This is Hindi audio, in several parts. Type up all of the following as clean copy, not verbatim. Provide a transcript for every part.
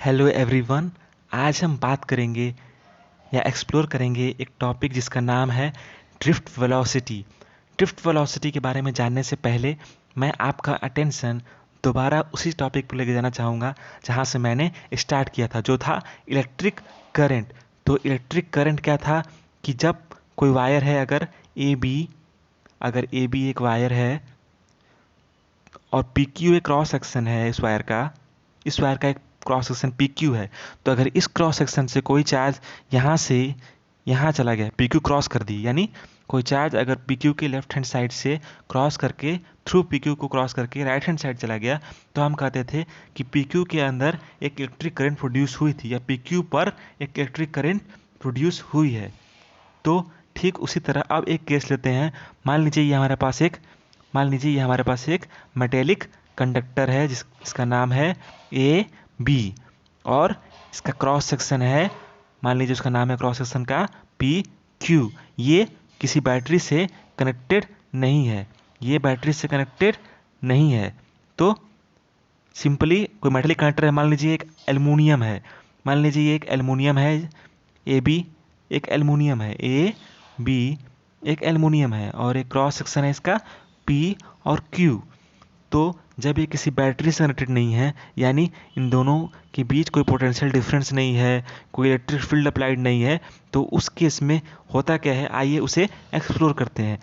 Hello everyone. आज हम बात करेंगे या एक्सप्लोर करेंगे एक टॉपिक जिसका नाम है ड्रिफ्ट वेलोसिटी। ड्रिफ्ट वेलोसिटी के बारे में जानने से पहले मैं आपका अटेंशन दोबारा उसी टॉपिक पर लेके जाना चाहूँगा जहाँ से मैंने स्टार्ट किया था, जो था इलेक्ट्रिक करंट। तो इलेक्ट्रिक करंट क्या था कि जब कोई वायर है, अगर ए बी एक वायर है और पी क्यू एक क्रॉस सेक्शन है इस वायर का एक क्रॉस सेक्शन पी क्यू है। तो अगर इस क्रॉस सेक्शन से कोई चार्ज यहाँ से यहाँ चला गया, पी क्यू क्रॉस कर दी, यानी कोई चार्ज अगर पी क्यू के लेफ्ट हैंड साइड से क्रॉस करके थ्रू पी क्यू को क्रॉस करके राइट हैंड साइड चला गया, तो हम कहते थे कि पी क्यू के अंदर एक इलेक्ट्रिक करंट प्रोड्यूस हुई थी या पी क्यू पर एक इलेक्ट्रिक करंट प्रोड्यूस हुई है। तो ठीक उसी तरह अब एक केस लेते हैं। मान लीजिए ये हमारे पास एक मेटेलिक कंडक्टर है जिसका नाम है ए बी, और इसका क्रॉस सेक्शन है, मान लीजिए उसका नाम है क्रॉस सेक्शन का पी क्यू। ये किसी बैटरी से कनेक्टेड नहीं है, तो सिंपली कोई मेटेलिक कंडक्टर है, मान लीजिए एक एल्युमिनियम है, ए बी एक एल्युमिनियम है, ए बी एक एल्युमिनियम है, और एक क्रॉस सेक्शन है इसका P और Q। तो जब ये किसी बैटरी से कनेक्टेड नहीं है, यानी इन दोनों के बीच कोई पोटेंशियल डिफरेंस नहीं है, कोई इलेक्ट्रिक फील्ड अप्लाइड नहीं है, तो उस केस में होता क्या है, आइए उसे एक्सप्लोर करते हैं।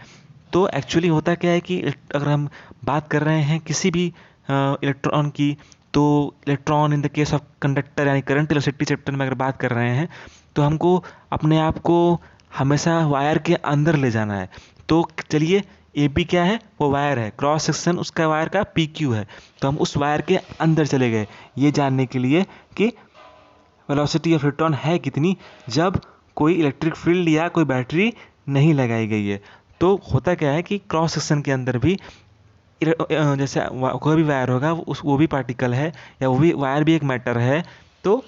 तो एक्चुअली होता क्या है कि अगर हम बात कर रहे हैं किसी भी इलेक्ट्रॉन की, तो electron in the case of conductor यानी करंट वेलोसिटी चैप्टर में अगर बात कर रहे हैं, तो हमको अपने आप को हमेशा वायर के अंदर ले जाना है। तो चलिए, ए बी क्या है, वो वायर है, क्रॉस सेक्शन उसका वायर का पी क्यू है, तो हम उस वायर के अंदर चले गए ये जानने के लिए कि वेलोसिटी ऑफ इलेक्ट्रॉन है कितनी जब कोई इलेक्ट्रिक फील्ड या कोई बैटरी नहीं लगाई गई है। तो होता क्या है कि क्रॉस सेक्शन के अंदर भी जैसे कोई भी वायर होगा, वो भी पार्टिकल है, या वो भी वायर भी एक मैटर है। तो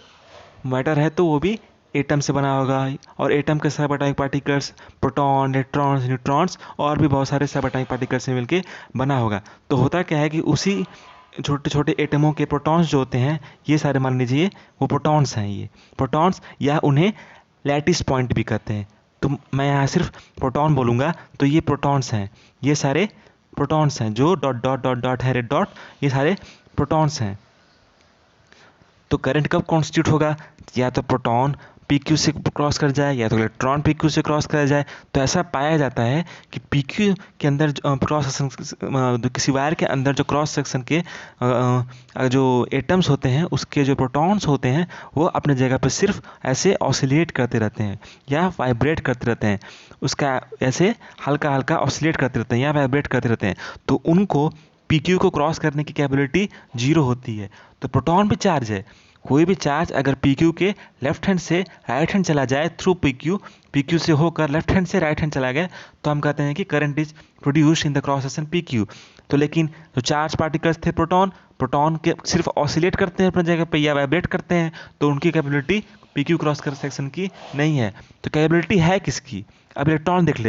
मैटर है तो वो भी एटम से बना होगा, और एटम के सब atomic particles proton, electrons, neutrons और भी बहुत सारे सब एटॉमिक पार्टिकल्स से मिलके बना होगा। तो होता क्या है कि उसी छोटे छोटे एटमों के प्रोटॉन्स जो होते हैं, ये सारे मान लीजिए वो प्रोटॉन्स हैं, ये प्रोटॉन्स, या उन्हें लैटिस पॉइंट भी कहते हैं। तो मैं यहाँ सिर्फ प्रोटॉन बोलूँगा, तो ये प्रोटॉन्स हैं, ये सारे प्रोटॉन्स हैं, जो डॉट डॉट डॉट डॉट है, रेड डॉट, ये सारे प्रोटॉन्स हैं। तो करंट कब कॉन्स्टिट्यूट होगा, या तो प्रोटॉन पी क्यू से क्रॉस कर जाए, या तो इलेक्ट्रॉन पी क्यू से क्रॉस कर जाए। तो ऐसा पाया जाता है कि पी क्यू के अंदर क्रॉस सेक्शन, किसी वायर के अंदर जो क्रॉस सेक्शन के जो एटम्स होते हैं, उसके जो प्रोटॉन्स होते हैं, वो अपने जगह पर सिर्फ ऐसे ऑसिलेट करते रहते हैं या वाइब्रेट करते रहते हैं, उसका ऐसे हल्का हल्का ऑसिलेट करते रहते हैं या वाइब्रेट करते रहते हैं। तो उनको पी क्यू को क्रॉस करने की कैपेबिलिटी 0 होती है। तो प्रोटॉन भी चार्ज है, कोई भी चार्ज अगर पी क्यू के लेफ्ट हैंड से राइट हैंड चला जाए थ्रू पी क्यू से होकर लेफ्ट हैंड से राइट हैंड चला गया, तो हम कहते हैं कि current is produced in the cross section P Q. तो लेकिन जो चार्ज पार्टिकल्स थे प्रोटॉन के सिर्फ ऑसिलेट करते हैं अपने जगह पे या वाइब्रेट करते हैं, तो उनकी कैपेबिलिटी पी क्यू क्रॉस कर सेक्शन की नहीं है। तो कैपेबिलिटी है किसकी, अब इलेक्ट्रॉन देख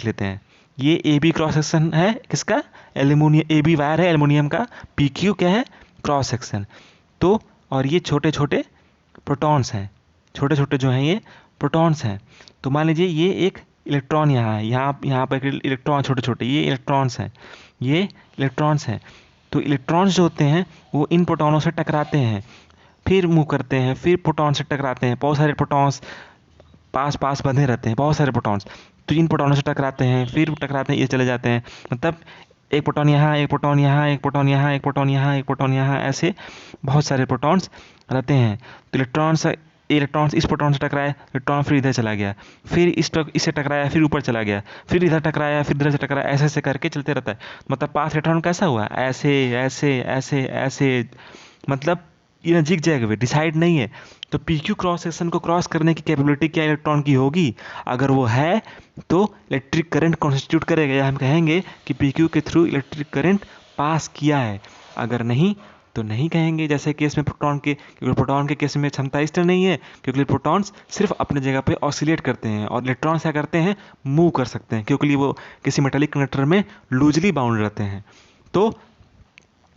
लेते हैं। ये ए बी क्रॉस सेक्शन है किसका, एल्यूमिनियम, ए बी वायर है एल्यूमिनियम का, पी क्यू क्या है, क्रॉस सेक्शन। तो और ये छोटे छोटे प्रोटॉन्स हैं, छोटे छोटे जो हैं ये प्रोटॉन्स हैं। तो मान लीजिए ये एक इलेक्ट्रॉन यहाँ है, यहाँ पर इलेक्ट्रॉन छोटे छोटे, ये इलेक्ट्रॉन्स हैं। तो इलेक्ट्रॉन्स जो होते हैं वो इन प्रोटॉनों से टकराते हैं, फिर मूव करते हैं, फिर प्रोटॉन से टकराते हैं, बहुत सारे प्रोटॉन्स पास पास बंधे रहते हैं, बहुत सारे प्रोटॉन्स। तो इन प्रोटॉनों से टकराते हैं, फिर टकराते हैं, ये चले जाते हैं, मतलब एक प्रोटॉन यहाँ, एक प्रोटॉन यहाँ, एक प्रोटॉन यहाँ, एक प्रोटॉन यहाँ, एक प्रोटॉन यहाँ, ऐसे बहुत सारे प्रोटॉन्स रहते हैं। तो इलेक्ट्रॉन्स इस प्रोटॉन से टकराया, इलेक्ट्रॉन फिर इधर चला गया, फिर इससे टकराया, फिर ऊपर चला गया, फिर इधर टकराया, फिर इधर से टकराया, ऐसे ऐसे करके चलते रहता है। मतलब पास इलेक्ट्रॉन कैसा हुआ, ऐसे ऐसे ऐसे ऐसे, मतलब ये जिग जैग वे डिसाइड नहीं है। तो पी क्यू क्रॉस सेक्शन को क्रॉस करने की कैपेबिलिटी क्या इलेक्ट्रॉन की होगी, अगर वो है तो इलेक्ट्रिक करंट कॉन्स्टिट्यूट करेगा, या हम कहेंगे कि पी क्यू के थ्रू इलेक्ट्रिक करंट पास किया है। अगर नहीं तो नहीं कहेंगे, जैसे केस में प्रोटॉन के, क्योंकि प्रोटॉन के केस में क्षमता इस तरह नहीं है, क्योंकि प्रोटॉन्स सिर्फ अपने जगह पे ऑसिलेट करते हैं और इलेक्ट्रॉन्स क्या करते हैं, मूव कर सकते हैं, क्योंकि वो किसी मेटेलिक कंडक्टर में लूजली बाउंड रहते हैं। तो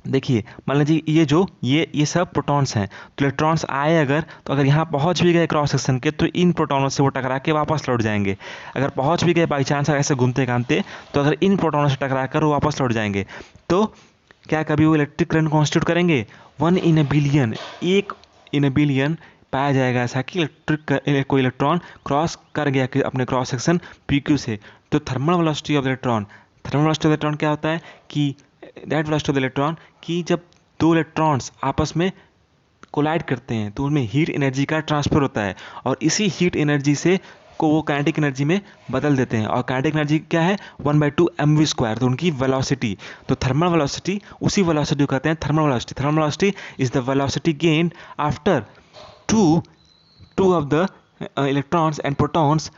देखिए मान लीजिए ये सब प्रोटॉन्स हैं, तो इलेक्ट्रॉन्स आए अगर, तो अगर यहाँ पहुँच भी गए क्रॉस सेक्शन के, तो इन प्रोटॉनों से वो टकरा के वापस लौट जाएंगे। अगर पहुँच भी गए बाई चांस ऐसे घूमते घामते, तो अगर इन प्रोटॉनों से टकरा कर वो वापस लौट जाएंगे, तो क्या कभी वो इलेक्ट्रिक करंट कॉन्स्टिट्यूट करेंगे? 1 इन ए बिलियन, 1 इन ए बिलियन पाया जाएगा ऐसा कि कोई इलेक्ट्रॉन क्रॉस कर गया कि अपने क्रॉस सेक्शन PQ से। तो thermal velocity of electron, thermal velocity of electron क्या होता है कि दैट वेलोसिटी ऑफ इलेक्ट्रॉन, कि जब दो इलेक्ट्रॉन्स आपस में कोलाइड करते हैं तो उनमें हीट एनर्जी का ट्रांसफर होता है, और इसी हीट एनर्जी से को वो काइनेटिक एनर्जी में बदल देते हैं। और काइनेटिक एनर्जी क्या है? 1/2 mv²। तो उनकी वेलोसिटी, तो थर्मल वेलोसिटी, उसी वेलोसिटी को कहते हैं thermal velocity. Thermal velocity is the velocity gained after two of the electrons and protons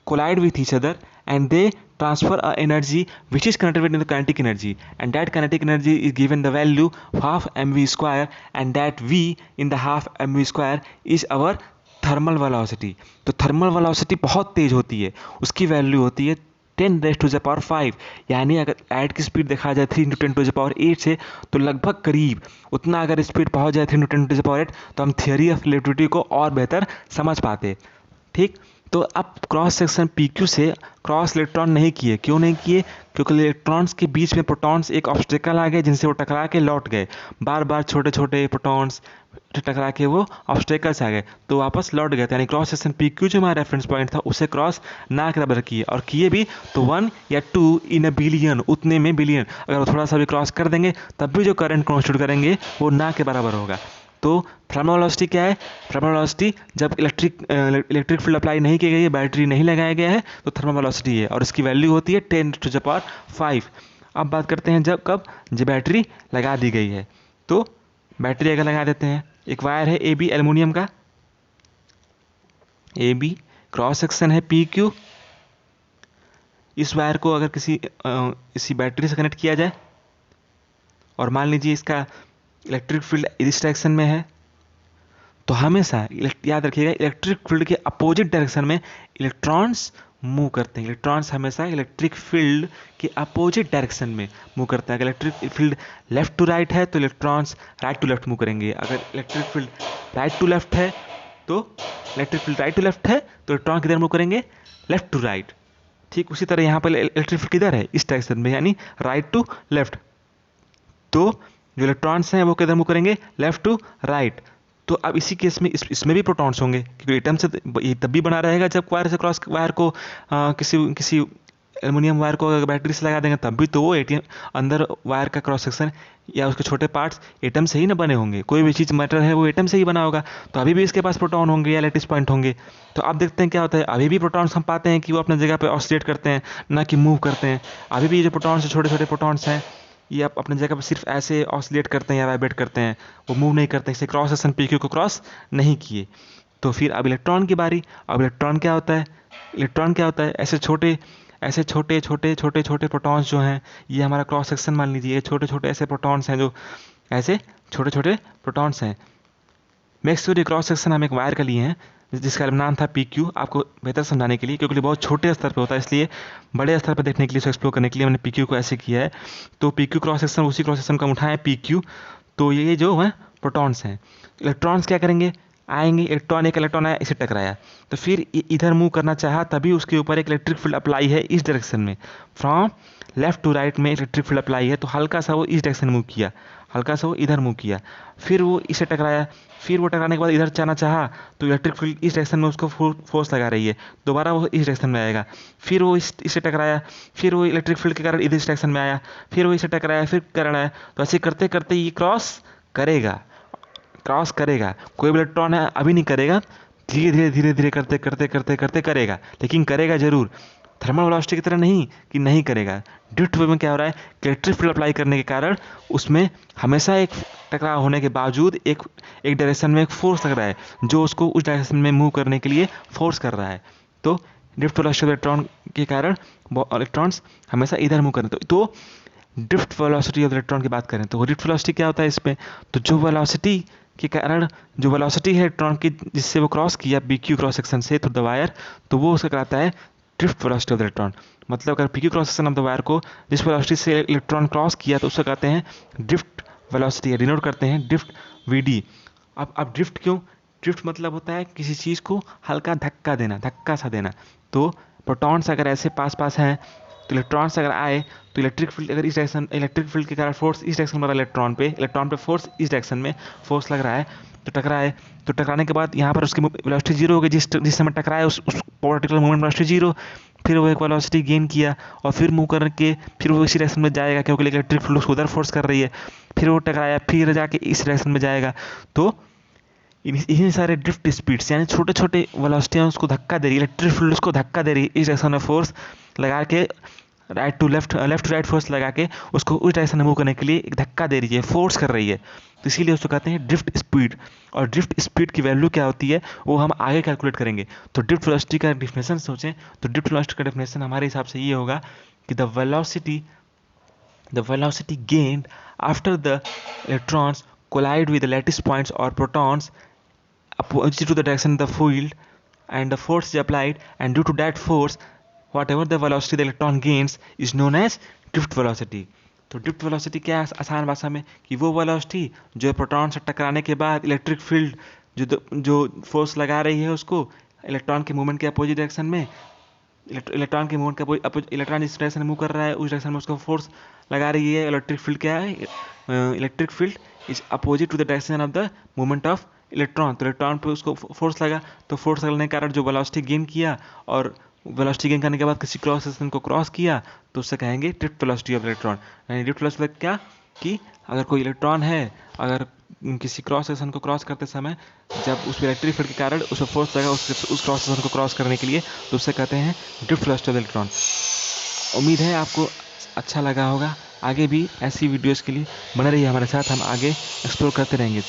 collide with each other, and they transfer a energy which is connected with the kinetic energy, and that kinetic energy is given the value half mv², and that v in the half mv² is our thermal velocity. तो थर्मल वेलोसिटी बहुत तेज होती है, उसकी वैल्यू होती है 10⁵, यानी अगर लाइट की स्पीड देखा जाए 3 × 10⁸ से, तो लगभग करीब उतना अगर स्पीड पहुंच जाए 3 × 10⁸, तो हम थियोरी ऑफ रिलेटिविटी को और बेहतर समझ पाते। ठीक, तो अब क्रॉस सेक्शन PQ से क्रॉस इलेक्ट्रॉन नहीं किए। क्यों नहीं किए? क्योंकि इलेक्ट्रॉन्स के बीच में प्रोटॉन्स एक ऑब्स्टेकल आ गए, जिनसे वो टकरा के लौट गए। बार बार छोटे छोटे प्रोटॉन्स टकरा के वो ऑब्स्टेकल्स आ गए, तो वापस लौट गए। यानी क्रॉस सेक्शन PQ जो हमारा रेफरेंस पॉइंट था, उसे क्रॉस ना के बराबर किए, और किए भी तो 1 या 2 इन अ बिलियन, उतने में बिलियन। अगर वो थोड़ा सा भी क्रॉस कर देंगे, तब भी जो करंट कॉन्स्टिट्यूट करेंगे वो ना के बराबर होगा। तो थर्मल वेलोसिटी क्या है? थर्मल वेलोसिटी जब इलेक्ट्रिक फील्ड अप्लाई नहीं की गई है, बैटरी नहीं लगाया गया है, तो थर्मल वेलोसिटी है, और इसकी वैल्यू होती है 10⁵। अब बात करते हैं जब बैटरी लगा दी गई है। तो बैटरी अगर लगा देते हैं, एक वायर है AB एल्युमिनियम का, AB क्रॉस सेक्शन है PQ। इस वायर को अगर इसी बैटरी से कनेक्ट किया जाए, और मान लीजिए इसका इलेक्ट्रिक फील्ड इस डायरेक्शन में है, तो हमेशा याद रखिएगा, इलेक्ट्रिक फील्ड के अपोजिट डायरेक्शन में इलेक्ट्रॉन्स मूव करते हैं। इलेक्ट्रॉन्स हमेशा इलेक्ट्रिक फील्ड के अपोजिट डायरेक्शन में मूव करते हैं। अगर electric field left to right है, तो electrons right to left move करेंगे। अगर electric field right to left है, तो इलेक्ट्रॉन किधर मूव करेंगे? Left to right. ठीक उसी तरह यहाँ पर इलेक्ट्रिक फील्ड किधर है? इस डायरेक्शन में, यानी राइट टू लेफ्ट। तो जो इलेक्ट्रॉन्स हैं वो किधर मूव करेंगे? Left to right. तो अब इसी केस में इसमें भी प्रोटॉन्स होंगे, क्योंकि एटम से ये तब भी बना रहेगा जब वायर को किसी एल्युमिनियम वायर को अगर बैटरी से लगा देंगे, तब भी तो वो अंदर वायर का क्रॉस सेक्शन या उसके छोटे पार्ट्स एटम से ही ना बने होंगे। कोई भी चीज़ मैटर है वो एटम से ही बना होगा, तो अभी भी इसके पास प्रोटॉन होंगे या लैटिस पॉइंट होंगे। तो अब देखते हैं क्या होता है। अभी भी प्रोटॉन्स हम पाते हैं कि वो अपने जगह पे ऑसिलेट करते हैं, ना कि मूव करते हैं। अभी भी ये जो प्रोटॉन्स है, छोटे छोटे प्रोटॉन्स हैं, ये आप अपने जगह पर सिर्फ ऐसे ऑसिलेट करते हैं या वाइब्रेट करते हैं, वो मूव नहीं करते। इसे क्रॉस सेक्शन PQ को क्रॉस नहीं किए। तो फिर अब इलेक्ट्रॉन की बारी। अब इलेक्ट्रॉन क्या होता है? ऐसे छोटे प्रोटॉन्स जो हैं, ये हमारा क्रॉस सेक्शन मान लीजिए, ये छोटे छोटे ऐसे प्रोटॉन्स हैं, जो ऐसे छोटे छोटे प्रोटॉन्स हैं। मेक श्योर ये क्रॉस सेक्शन हम एक वायर का लिए हैं, जिसका नाम था PQ। आपको बेहतर समझाने के लिए, क्योंकि बहुत छोटे स्तर पे होता है, इसलिए बड़े स्तर पर देखने के लिए, इसको एक्सप्लोर करने के लिए मैंने PQ को ऐसे किया है। तो PQ क्रॉस सेक्शन, उसी क्रॉस सेक्शन का हम उठाएं PQ। तो ये जो है प्रोटॉन्स हैं। इलेक्ट्रॉन्स क्या करेंगे? आएंगे, एक इलेक्ट्रॉन आया, इसे टकराया, तो फिर इधर मूव करना चाहा, तभी उसके ऊपर एक इलेक्ट्रिक फील्ड अप्लाई है इस डायरेक्शन में। फ्रॉम लेफ्ट टू राइट में इलेक्ट्रिक फील्ड अप्लाई है, तो हल्का सा वो इस डायरेक्शन मूव किया, हल्का सा वो इधर मूव किया, फिर वो इसे टकराया, फिर वो टकराने के बाद इधर जाना चाहा, तो इलेक्ट्रिक फील्ड इस डायरेक्शन में उसको फोर्स लगा रही है, दोबारा वो इस डायरेक्शन में आएगा, फिर वो इसे टकराया, फिर वो इलेक्ट्रिक फील्ड के कारण इधर इस डायरेक्शन में आया, फिर वो इसे टकराया, फिर करंट आया। तो ऐसे करते करते ये क्रॉस करेगा। कोई भी इलेक्ट्रॉन है अभी नहीं करेगा, धीरे धीरे करते करेगा, लेकिन करेगा जरूर। थर्मल वेलोसिटी की तरह नहीं कि नहीं करेगा। ड्रिफ्ट वेव में क्या हो रहा है? इलेक्ट्रिक फील्ड अप्लाई करने के कारण उसमें हमेशा एक टकराव होने के बावजूद एक डायरेक्शन में एक फोर्स लग रहा है, जो उसको उस डायरेक्शन में मूव करने के लिए फोर्स कर रहा है। तो ड्रिफ्ट वेलोसिटी ऑफ इलेक्ट्रॉन के कारण इलेक्ट्रॉन्स हमेशा इधर मूव कर रहे हैं। तो ड्रिफ्ट वेलोसिटी ऑफ इलेक्ट्रॉन की बात करें, तो ड्रिफ्ट वेलोसिटी क्या होता है इसमें? तो जो वेलोसिटी के कारण, जो वेलोसिटी है इलेक्ट्रॉन की, जिससे वो क्रॉस किया PQ क्रॉस सेक्शन से थ्रू द वायर, तो वो उसका कहलाता है drift velocity of the electron. मतलब अगर PQ cross section of the wire को जिस वेलोसिटी से इलेक्ट्रॉन क्रॉस किया, तो उसको कहते हैं ड्रिफ्ट वेलोसिटी है, डिनोट करते हैं ड्रिफ्ट VD। अब ड्रिफ्ट क्यों? ड्रिफ्ट मतलब होता है किसी चीज़ को हल्का धक्का देना, धक्का सा देना। तो प्रोटॉन्स अगर ऐसे पास पास हैं तो इलेक्ट्रॉन्स अगर आए तो इलेक्ट्रिक फील्ड अगर इस डायरेक्शन, इलेक्ट्रिक फील्ड के कारण फोर्स इस डायरेक्शन में रहा इलेक्ट्रॉन पे फोर्स इस डायरेक्शन में फोर्स लग रहा है, तो टकराए, तो टकराने के बाद यहाँ पर उसकी वेलोसिटी जीरो हो गई, जिस समय टकराए उस पर्टिकुलर मोमेंट वेलोसिटी जीरो। फिर वो एक वेलोसिटी गेन किया और फिर मूव करके फिर वो इसी डायरेक्शन में जाएगा क्योंकि इलेक्ट्रिक फील्ड उसको उधर फोर्स कर रही है। फिर वो टकराया, फिर जाके इस डायरेक्शन में जाएगा। तो इन्हीं सारे ड्रिफ्ट स्पीड्स यानी छोटे छोटे वेलोसिटियाँ उसको धक्का दे रही है, इलेक्ट्रिक फील्ड उसको धक्का दे रही है, इस डायरेक्शन में फोर्स लगा के right to left to right force लगा के उसको उस डायरेक्शन में मूव करने के लिए एक धक्का दे रही है, फोर्स कर रही है। तो इसीलिए उसको कहते हैं ड्रिफ्ट स्पीड। और ड्रिफ्ट स्पीड की वैल्यू क्या होती है वो हम आगे कैलकुलेट करेंगे। तो ड्रिफ्ट वेलोसिटी का डेफिनेशन सोचें तो ड्रिफ्ट वेलोसिटी का डेफिनेशन हमारे हिसाब से ये होगा कि the velocity gained after the electrons collide with the lattice points or protons opposite to the direction of the field, and the force is applied, and due to that force whatever the velocity the electron gains is known as drift velocity। तो ड्रिफ्ट वेलोसिटी क्या है आसान भाषा में कि वो वेलोसिटी जो प्रोटॉन से टकराने के बाद इलेक्ट्रिक फील्ड जो फोर्स लगा रही है उसको इलेक्ट्रॉन के मूवमेंट के अपोजिट डायरेक्शन में, इलेक्ट्रॉन के मूवमेंट का इलेक्ट्रॉन जिस डायरेक्शन में मूव कर रहा है उस डायरेक्शन में उसको फोर्स लगा रही है। इलेक्ट्रिक फील्ड क्या है? Electric field is opposite to the direction of the movement of electron. तो इलेक्ट्रॉन पे उसको फोर्स लगा, तो फोर्स लगने के कारण जो वेलोसिटी गेन किया और वेलोसिटी गेन करने के बाद किसी क्रॉस सेक्शन को क्रॉस किया तो उससे कहेंगे ड्रिफ्ट वेलोसिटी ऑफ इलेक्ट्रॉन। यानी ड्रिफ्ट वेलोसिटी क्या कि अगर कोई इलेक्ट्रॉन है, अगर किसी क्रॉस सेक्शन को क्रॉस करते समय जब उस इलेक्ट्रिक फील्ड के कारण उस फोर्स लगा उस क्रॉस सेक्शन को क्रॉस करने के लिए तो उससे कहते हैं ड्रिफ्ट वेलोसिटी ऑफ इलेक्ट्रॉन। उम्मीद है आपको अच्छा लगा होगा। आगे भी ऐसी वीडियोस के लिए बने रहिए हमारे साथ, हम आगे एक्सप्लोर करते रहेंगे।